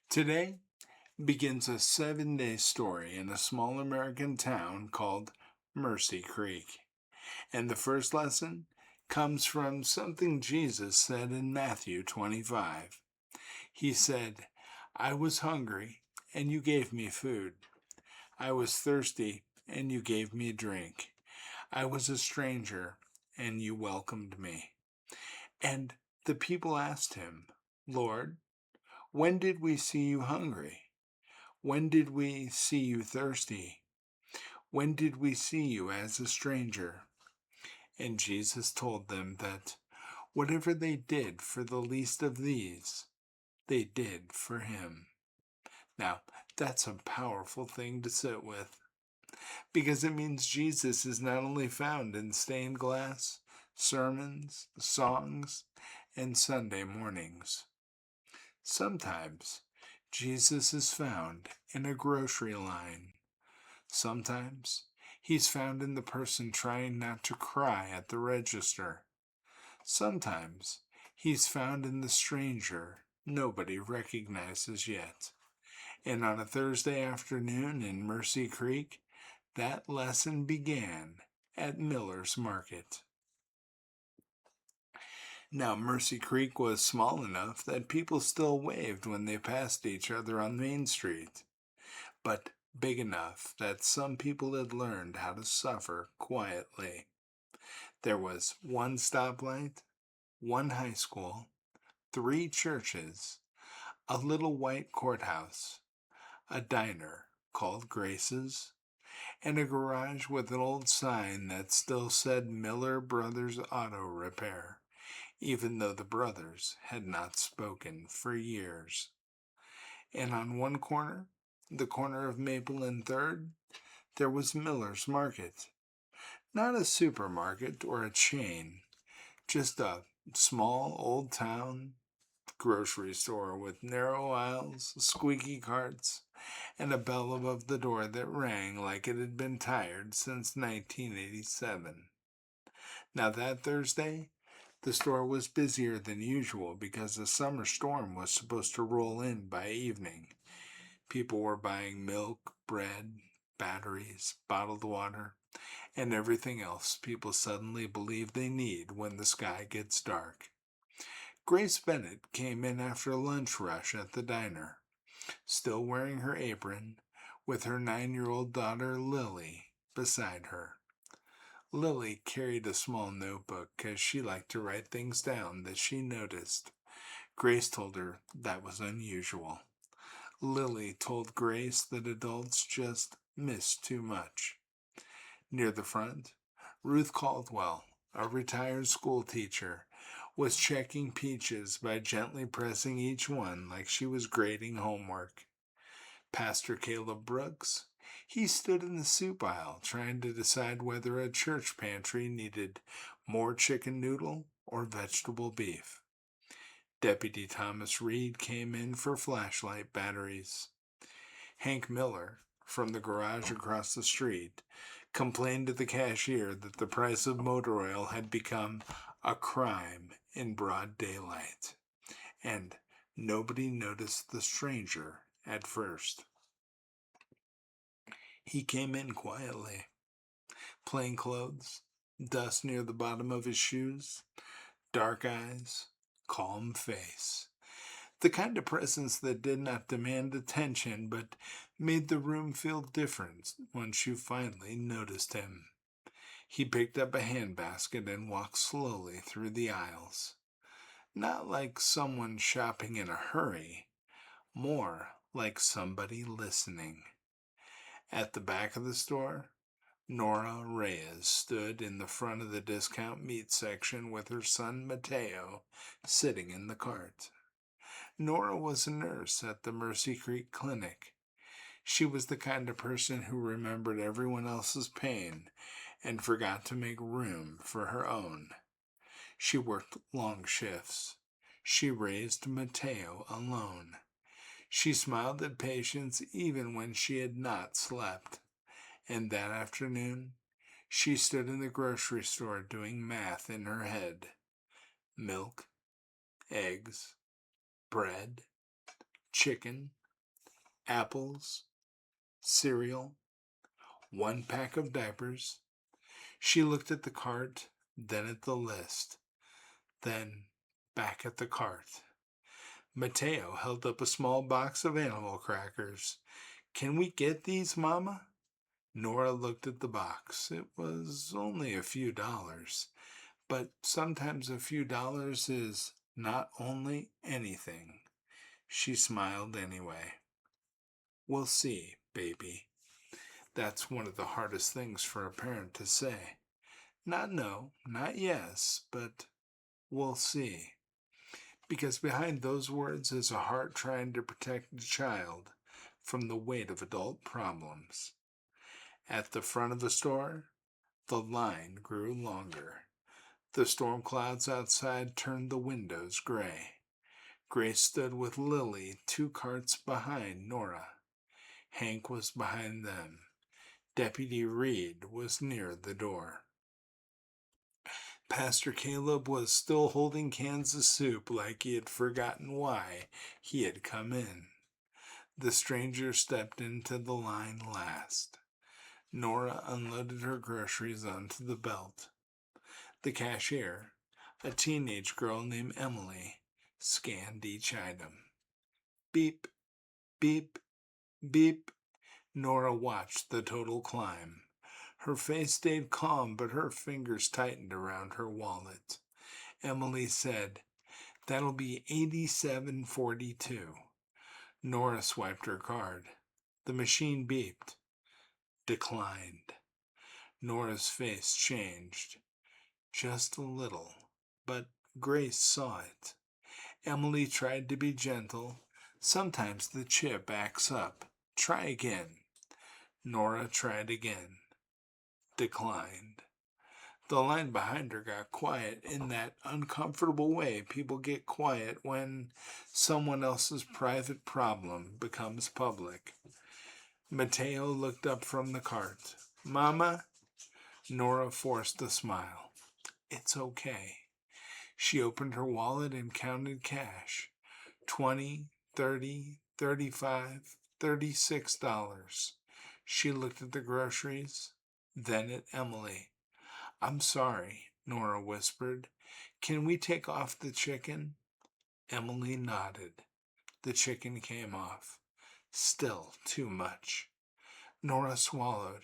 Today begins a 7-day story in a small American town called Mercy Creek. And the first lesson comes from something Jesus said in Matthew 25. He said, I was hungry, and you gave me food. I was thirsty, and you gave me drink. I was a stranger, and you welcomed me. And the people asked him, Lord, when did we see you hungry? When did we see you thirsty? When did we see you as a stranger? And Jesus told them that whatever they did for the least of these, they did for him. Now, that's a powerful thing to sit with, because it means Jesus is not only found in stained glass, sermons, songs, and Sunday mornings. Sometimes Jesus is found in a grocery line. Sometimes he's found in the person trying not to cry at the register. Sometimes he's found in the stranger nobody recognizes yet. And on a Thursday afternoon in Mercy Creek, that lesson began at Miller's Market. Now, Mercy Creek was small enough that people still waved when they passed each other on Main Street, but big enough that some people had learned how to suffer quietly. There was one stoplight, one high school, 3 churches, a little white courthouse, a diner called Grace's, and a garage with an old sign that still said Miller Brothers Auto Repair, even though the brothers had not spoken for years. And on one corner, the corner of Maple and Third, there was Miller's Market. Not a supermarket or a chain, just a small old town grocery store with narrow aisles, squeaky carts, and a bell above the door that rang like it had been tired since 1987. Now, that Thursday, the store was busier than usual because a summer storm was supposed to roll in by evening. People were buying milk, bread, batteries, bottled water, and everything else people suddenly believe they need when the sky gets dark. Grace Bennett came in after lunch rush at the diner, still wearing her apron, with her 9-year-old daughter Lily beside her. Lily carried a small notebook because she liked to write things down that she noticed. Grace told her that was unusual. Lily told Grace that adults just miss too much. Near the front, Ruth Caldwell, a retired school teacher, was checking peaches by gently pressing each one like she was grading homework. Pastor Caleb Brooks, he stood in the soup aisle trying to decide whether a church pantry needed more chicken noodle or vegetable beef. Deputy Thomas Reed came in for flashlight batteries. Hank Miller, from the garage across the street, complained to the cashier that the price of motor oil had become a crime in broad daylight, and nobody noticed the stranger at first. He came in quietly, plain clothes, dust near the bottom of his shoes, dark eyes, calm face. The kind of presence that did not demand attention but made the room feel different once you finally noticed him. He picked up a handbasket and walked slowly through the aisles. Not like someone shopping in a hurry, more like somebody listening. At the back of the store, Nora Reyes stood in the front of the discount meat section with her son Mateo sitting in the cart. Nora was a nurse at the Mercy Creek Clinic. She was the kind of person who remembered everyone else's pain and forgot to make room for her own. She worked long shifts. She raised Mateo alone. She smiled at patients even when she had not slept. And that afternoon, she stood in the grocery store doing math in her head. Milk, eggs, bread, chicken, apples, cereal, 1 pack of diapers. She looked at the cart, then at the list, then back at the cart. Mateo held up a small box of animal crackers. Can we get these, Mama? Nora looked at the box. It was only a few dollars, but sometimes a few dollars is not only anything. She smiled anyway. We'll see, baby. That's one of the hardest things for a parent to say. Not no, not yes, but we'll see. Because behind those words is a heart trying to protect the child from the weight of adult problems. At the front of the store, the line grew longer. The storm clouds outside turned the windows gray. Grace stood with Lily 2 carts behind Nora. Hank was behind them. Deputy Reed was near the door. Pastor Caleb was still holding cans of soup like he had forgotten why he had come in. The stranger stepped into the line last. Nora unloaded her groceries onto the belt. The cashier, a teenage girl named Emily, scanned each item. Beep, beep, beep. Nora watched the total climb. Her face stayed calm, but her fingers tightened around her wallet. Emily said, "That'll be $87.42. Nora swiped her card. The machine beeped. Declined. Nora's face changed. Just a little, but Grace saw it. Emily tried to be gentle. Sometimes the chip acts up. Try again. Nora tried again. Declined. The line behind her got quiet in that uncomfortable way people get quiet when someone else's private problem becomes public. Mateo looked up from the cart. Mama? Nora forced a smile. It's okay. She opened her wallet and counted cash. 20, 30, 35, $36. She looked at the groceries, then at Emily. I'm sorry, Nora whispered. Can we take off the chicken? Emily nodded. The chicken came off. Still too much. Nora swallowed.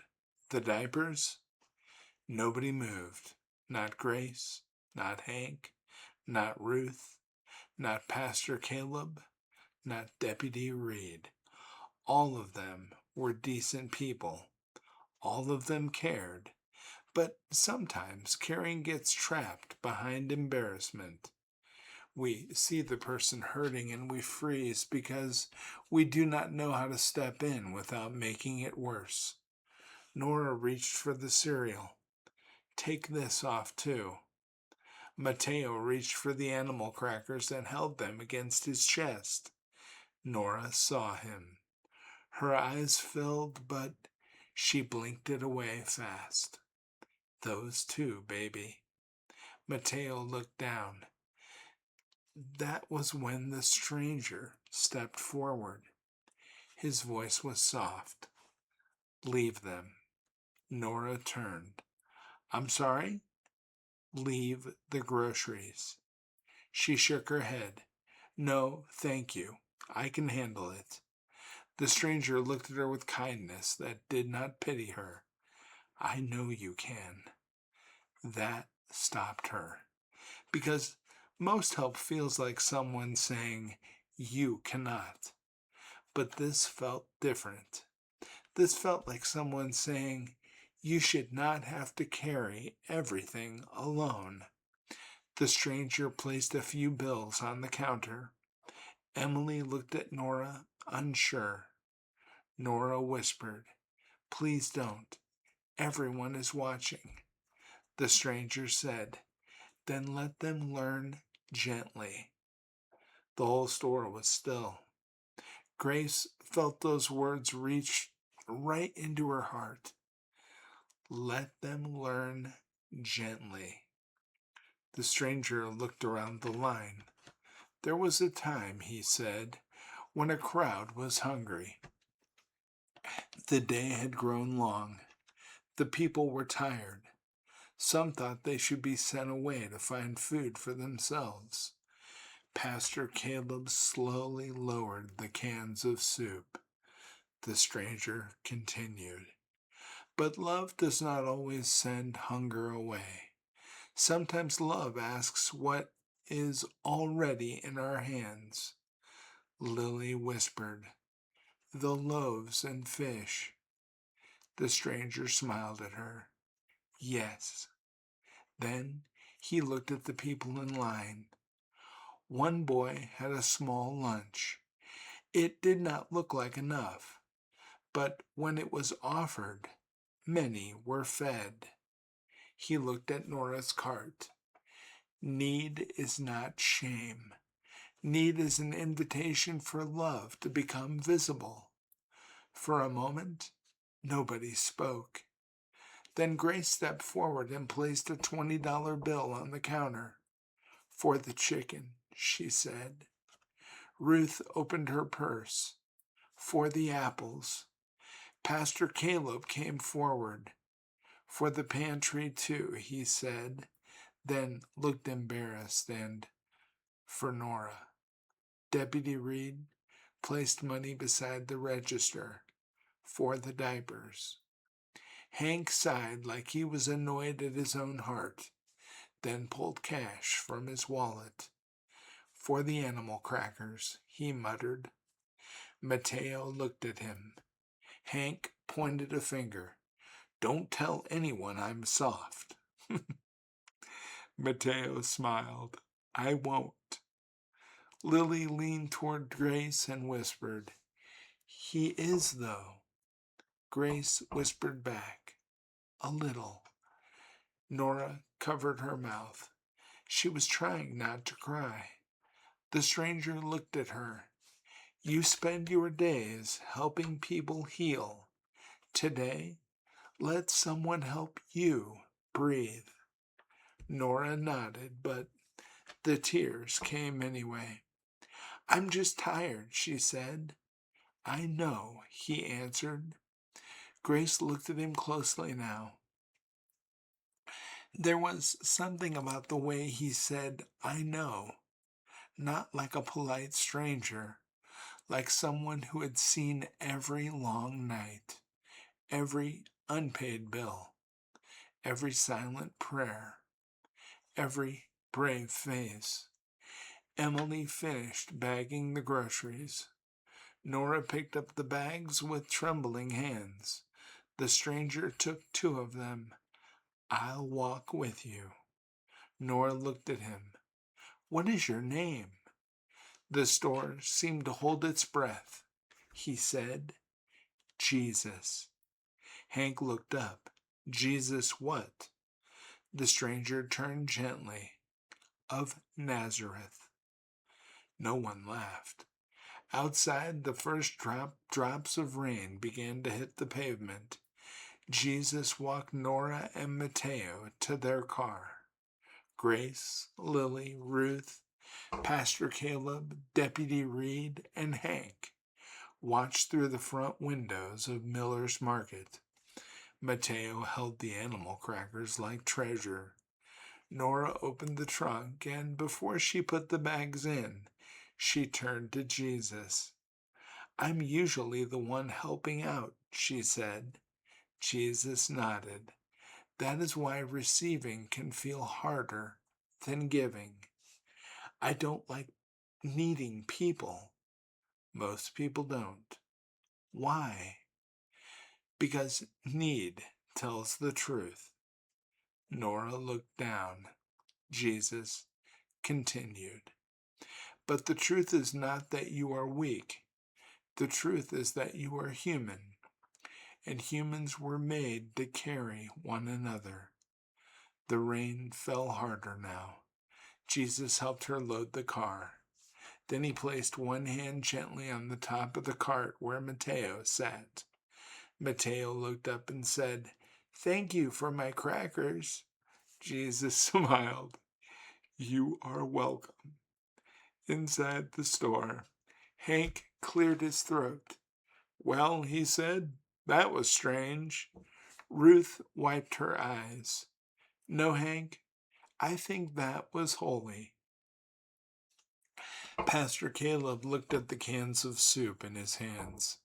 The diapers? Nobody moved. Not Grace, not Hank, not Ruth, not Pastor Caleb, not Deputy Reed. All of them were decent people. All of them cared. But sometimes caring gets trapped behind embarrassment. We see the person hurting and we freeze because we do not know how to step in without making it worse. Nora reached for the cereal. Take this off too. Mateo reached for the animal crackers and held them against his chest. Nora saw him. Her eyes filled, but she blinked it away fast. Those too, baby. Mateo looked down. That was when the stranger stepped forward. His voice was soft. Leave them. Nora turned. I'm sorry? Leave the groceries. She shook her head. No, thank you. I can handle it. The stranger looked at her with kindness that did not pity her. I know you can. That stopped her. Because most help feels like someone saying, you cannot. But this felt different. This felt like someone saying, you should not have to carry everything alone. The stranger placed a few bills on the counter. Emily looked at Nora, unsure. Nora whispered, please don't. Everyone is watching. The stranger said, then let them learn gently. The whole store was still. Grace felt those words reach right into her heart. Let them learn gently. The stranger looked around the line. There was a time, he said, when a crowd was hungry. The day had grown long. The people were tired. Some thought they should be sent away to find food for themselves. Pastor Caleb slowly lowered the cans of soup. The stranger continued, "But love does not always send hunger away. Sometimes love asks what is already in our hands." Lily whispered, "The loaves and fish." The stranger smiled at her. "Yes." Then he looked at the people in line. One boy had a small lunch. It did not look like enough, but when it was offered, many were fed. He looked at Nora's cart. Need is not shame. Need is an invitation for love to become visible. For a moment, nobody spoke. Then Grace stepped forward and placed a $20 bill on the counter. "For the chicken," she said. Ruth opened her purse. "For the apples." Pastor Caleb came forward. "For the pantry, too," he said, then looked embarrassed, and "For Nora." Deputy Reed placed money beside the register. "For the diapers." Hank sighed like he was annoyed at his own heart, then pulled cash from his wallet. "For the animal crackers," he muttered. Mateo looked at him. Hank pointed a finger. "Don't tell anyone I'm soft." Mateo smiled. "I won't." Lily leaned toward Grace and whispered, "He is, though." Grace whispered back, "A little." Nora covered her mouth. She was trying not to cry. The stranger looked at her. "You spend your days helping people heal. Today, let someone help you breathe." Nora nodded, but the tears came anyway. "I'm just tired," she said. "I know," he answered. Grace looked at him closely now. There was something about the way he said, "I know," not like a polite stranger, like someone who had seen every long night, every unpaid bill, every silent prayer, every brave face. Emily finished bagging the groceries. Nora picked up the bags with trembling hands. The stranger took two of them. "I'll walk with you." Nora looked at him. "What is your name?" The store seemed to hold its breath. He said, "Jesus." Hank looked up. "Jesus what?" The stranger turned gently. "Of Nazareth." No one laughed. Outside, the first drops of rain began to hit the pavement. Jesus walked Nora and Mateo to their car. Grace, Lily, Ruth, Pastor Caleb, Deputy Reed, and Hank watched through the front windows of Miller's Market. Mateo held the animal crackers like treasure. Nora opened the trunk, and before she put the bags in, she turned to Jesus. "I'm usually the one helping out," she said. Jesus nodded. "That is why receiving can feel harder than giving. I don't like needing people." Most people don't. Why? Because need tells the truth. Nora looked down. Jesus continued. "But the truth is not that you are weak. The truth is that you are human, and humans were made to carry one another." The rain fell harder now. Jesus helped her load the car. Then he placed one hand gently on the top of the cart where Mateo sat. Mateo looked up and said, "Thank you for my crackers." Jesus smiled. "You are welcome." Inside the store, Hank cleared his throat. "Well," he said, "that was strange." Ruth wiped her eyes. "No, Hank, I think that was holy." Pastor Caleb looked at the cans of soup in his hands.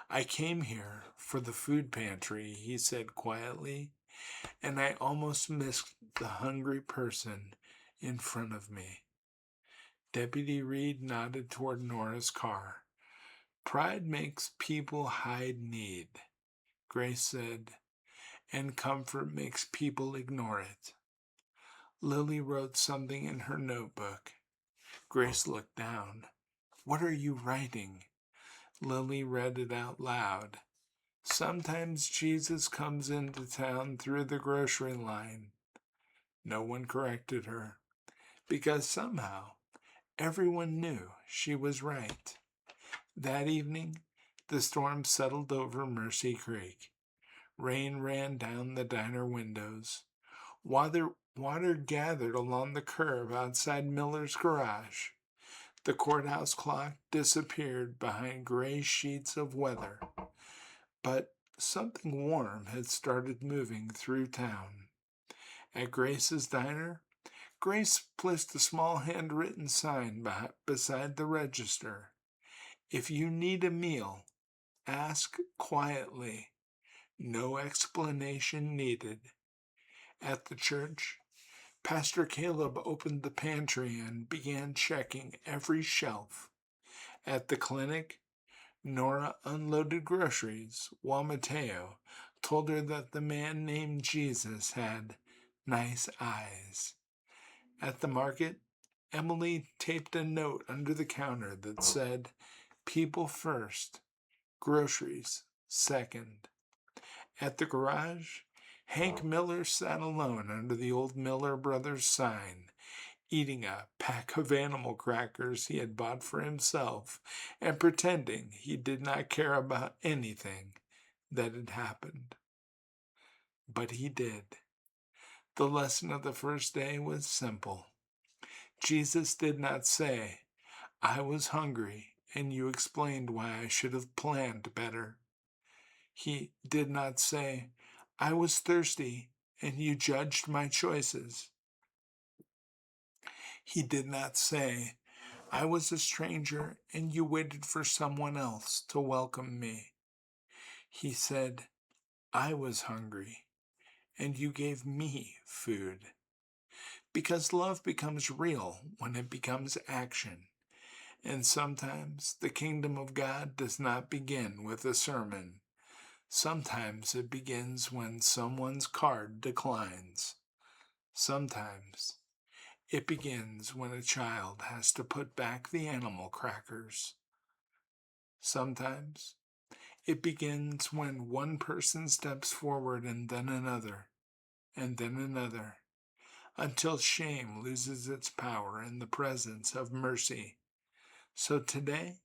"I came here for the food pantry," he said quietly, "and I almost missed the hungry person in front of me." Deputy Reed nodded toward Nora's car. "Pride makes people hide need," Grace said, "and comfort makes people ignore it." Lily wrote something in her notebook. Grace looked down. "What are you writing?" Lily read it out loud. "Sometimes Jesus comes into town through the grocery line." No one corrected her, because somehow everyone knew she was right. That evening, the storm settled over Mercy Creek. Rain ran down the diner windows. Water gathered along the curb outside Miller's garage. The courthouse clock disappeared behind gray sheets of weather. But something warm had started moving through town. At Grace's diner, Grace placed a small handwritten sign beside the register. "If you need a meal, ask quietly. No explanation needed." At the church, Pastor Caleb opened the pantry and began checking every shelf. At the clinic, Nora unloaded groceries while Mateo told her that the man named Jesus had nice eyes. At the market, Emily taped a note under the counter that said, "People first, groceries second." At the garage, Hank Miller sat alone under the old Miller Brothers sign, eating a pack of animal crackers he had bought for himself and pretending he did not care about anything that had happened. But he did. The lesson of the first day was simple. Jesus did not say, "I was hungry and you explained why I should have planned better." He did not say, "I was thirsty and you judged my choices." He did not say, "I was a stranger and you waited for someone else to welcome me." He said, "I was hungry and you gave me food." Because love becomes real when it becomes action. And sometimes the kingdom of God does not begin with a sermon. Sometimes it begins when someone's card declines. Sometimes it begins when a child has to put back the animal crackers. Sometimes it begins when one person steps forward and then another, until shame loses its power in the presence of mercy. So today,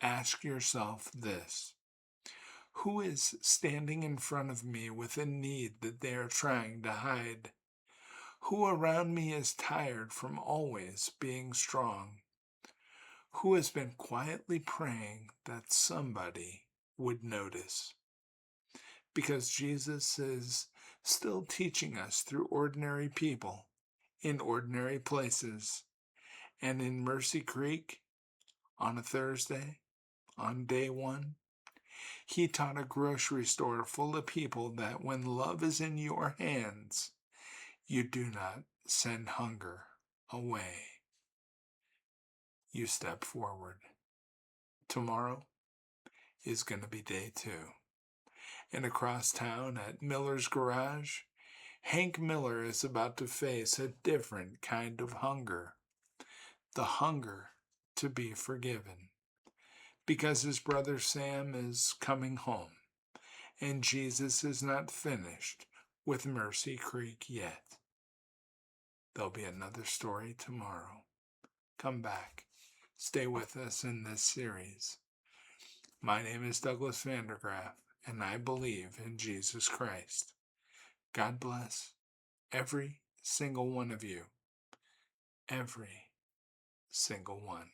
ask yourself this: who is standing in front of me with a need that they are trying to hide? Who around me is tired from always being strong? Who has been quietly praying that somebody would notice? Because Jesus is still teaching us through ordinary people, in ordinary places, and in Mercy Creek on a Thursday, on day one, he taught a grocery store full of people that when love is in your hands, you do not send hunger away. You step forward. Tomorrow is going to be day two. And across town at Miller's garage, Hank Miller is about to face a different kind of hunger: the hunger to be forgiven. Because his brother Sam is coming home, and Jesus is not finished with Mercy Creek yet. There'll be another story tomorrow. Come back. Stay with us in this series. My name is Douglas Vandergraph, and I believe in Jesus Christ. God bless every single one of you. Every single one.